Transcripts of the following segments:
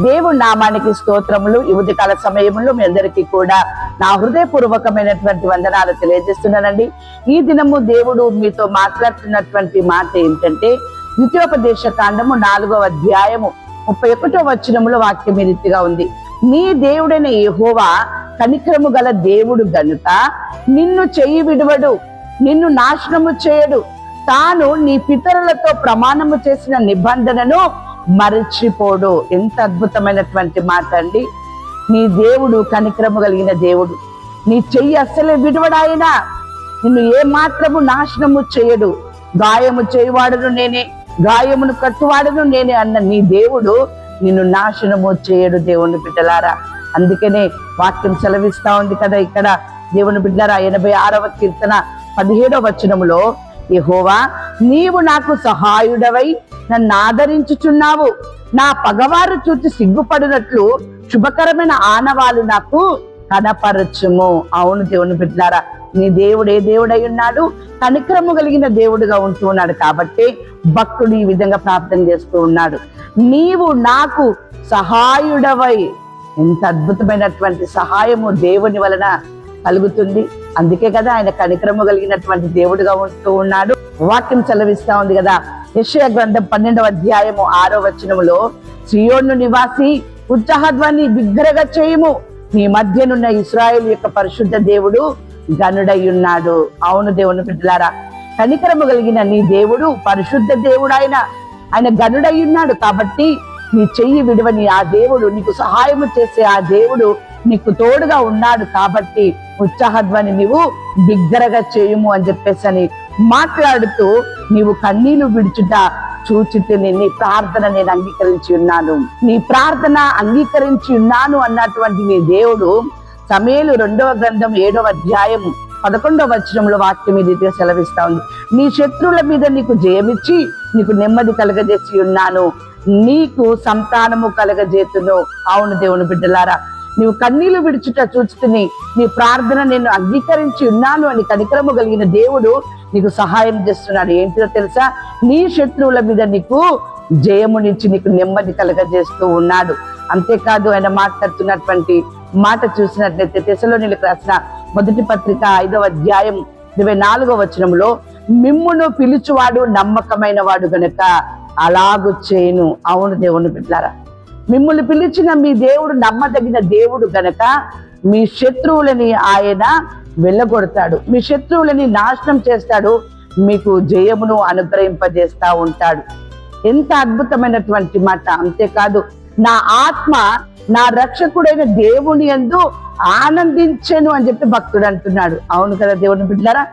దేవుడి నామానికి స్తోత్రములు. ఈ ఉదయకాల సమయంలో మీ అందరికీ కూడా నా హృదయపూర్వకమైనటువంటి వందనాలు తెలియజేస్తున్నానండి. ఈ దినము దేవుడు మీతో మాట్లాడుతున్నటువంటి మాట ఏంటంటే, ద్వితీయోపదేశ కాండము 4వ అధ్యాయము 31వ వచనములో వాక్యం ఈ రీతిగా ఉంది. నీ దేవుడైన యెహోవా కనికరము గల దేవుడు గనుక నిన్ను చెయ్యి విడువడు, నిన్ను నాశనము చేయడు. తాను నీ పితరులతో ప్రమాణము చేసిన నిబంధనను మరచిపోడు. ఎంత అద్భుతమైనటువంటి మాట అండి. నీ దేవుడు కనికరము కలిగిన దేవుడు. నీ చెయ్యి అస్సలే విడువడాయన. నిన్ను ఏ మాత్రము నాశనము చేయడు. గాయము చేయవాడును నేనే, గాయమును కట్టువాడును నేనే అన్న నీ దేవుడు నిన్ను నాశనము చేయడు. దేవుని బిడ్డలారా, అందుకనే వాక్యం సెలవిస్తా ఉంది కదా ఇక్కడ. దేవుని బిడ్డలారా, 86వ కీర్తన 17వ వచనములో, యెహోవా నీవు నాకు సహాయుడవై నన్ను ఆదరించుచున్నావు. నా పగవారు చూచి సిగ్గుపడినట్లు శుభకరమైన ఆనవాలు నాకు కనపరచుము. అవును దేవుని బిడ్డలారా, నీ దేవుడు ఏ దేవుడై ఉన్నాడు? కనికరము కలిగిన దేవుడుగా ఉంటూ ఉన్నాడు. కాబట్టి భక్తుడు ఈ విధంగా ప్రార్థన చేస్తూ ఉన్నాడు, నీవు నాకు సహాయుడవై. ఎంత అద్భుతమైనటువంటి సహాయము దేవుని వలన కలుగుతుంది. అందుకే కదా ఆయన కనికరము కలిగినటువంటి దేవుడుగా ఉంటూ ఉన్నాడు. వాక్యం సెలవిస్తా ఉంది కదా, యెషయా గ్రంథం 12వ అధ్యాయము 6వ వచనములో, సియోను నివాసి ఉత్సాహధ్వని బిగ్గరగా చేయము, నీ మధ్యనున్న ఇశ్రాయేలు యొక్క పరిశుద్ధ దేవుడు గనుడై ఉన్నాడు. అవును దేవుని బిడ్డలారా, కనికరము కలిగిన నీ దేవుడు పరిశుద్ధ దేవుడు. ఆయన గనుడై ఉన్నాడు. కాబట్టి నీ చెయ్యి విడువని ఆ దేవుడు, నీకు సహాయము చేసే ఆ దేవుడు నీకు తోడుగా ఉన్నాడు. కాబట్టి ఉత్సాహధ్వని నీవు బిగ్గరగా చేయుము అని చెప్పేసి అని మాట్లాడుతూ, నీవు కన్నీళ్లు విడుచుట చూచితే నీ ప్రార్థన నేను అంగీకరించి ఉన్నాను, నీ ప్రార్థన అంగీకరించి ఉన్నాను అన్నటువంటి నీ దేవుడు సమూయేలు 2వ గ్రంథం 7వ అధ్యాయం 11వ వచనంలో వాక్యం ఈ రీతిగా సెలవిస్తా ఉంది. నీ శత్రువుల మీద నీకు జయమిచ్చి నీకు నెమ్మది కలగజేసి ఉన్నాను, నీకు సంతానము కలగజేతును. అవును దేవుని బిడ్డలారా, నీవు కన్నీళ్లు విడుచుట చూచుతుని నీ ప్రార్థన నేను అంగీకరించి ఉన్నాను అని కనికరము కలిగిన దేవుడు నీకు సహాయం చేస్తున్నాడు. ఏంటిదో తెలుసా? నీ శత్రువుల మీద నీకు జయమునిచ్చి నీకు నెమ్మది కలగజేస్తూ ఉన్నాడు. అంతేకాదు, ఆయన మాట్లాడుతున్నటువంటి మాట చూసినట్లయితే తెస్సలోనీయులకు రాసిన మొదటి పత్రిక 5వ అధ్యాయం 24వ వచనంలో, మిమ్మును పిలుచువాడు నమ్మకమైన వాడు గనుక అలాగు చేయను. అవును దేవుని బిడ్డలారా, మిమ్మల్ని పిలిచిన మీ దేవుడు నమ్మదగిన దేవుడు గనక మీ శత్రువులని ఆయన వెళ్ళగొడతాడు, మీ శత్రువులని నాశనం చేస్తాడు, మీకు జయమును అనుగ్రహింపజేస్తా ఉంటాడు. ఎంత అద్భుతమైనటువంటి మాట. అంతేకాదు, నా ఆత్మ నా రక్షకుడైన దేవుని యందు ఆనందించెను అని చెప్పి భక్తుడు అంటున్నాడు. అవును కదా దేవుని బిడ్డలారా,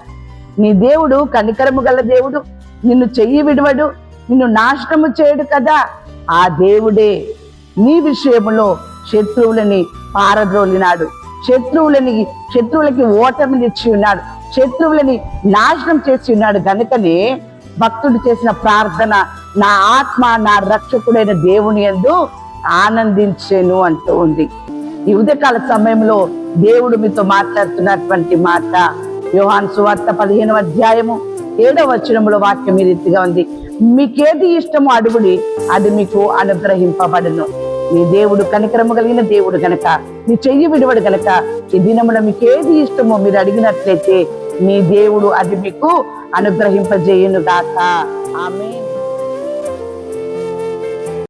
నీ దేవుడు కనికరము గల దేవుడు, నిన్ను చెయ్యి విడవడు, నిన్ను నాశనము చేయడు కదా. ఆ దేవుడే నీ విషయములో శత్రువులని పారద్రోలినాడు, శత్రువులకి ఓటమినిచ్చి ఉన్నాడు, శత్రువులని నాశనం చేసి ఉన్నాడు. గనుకనే భక్తుడు చేసిన ప్రార్థన, నా ఆత్మ నా రక్షకుడైన దేవుని యందు ఆనందించెను అంటూ ఉంది. ఈ ఉదయకాల సమయంలో దేవుడు మీతో మాట్లాడుతున్నటువంటి మాట యోహాను సువార్త 15వ అధ్యాయము 7వ వచనంలో వాక్యం ఈ రీతిగా ఉంది, మీకేది ఇష్టమో అడుగుడి, అది మీకు అనుగ్రహింపబడును. నీ దేవుడు కనికరము కలిగిన దేవుడు గనక, నీ చెయ్యి విడువడు గనక, ఈ దినమున మీకేది ఇష్టమో మీరు అడిగినట్లయితే నీ దేవుడు అది మీకు అనుగ్రహింపజేయును గాక. ఆమేన్.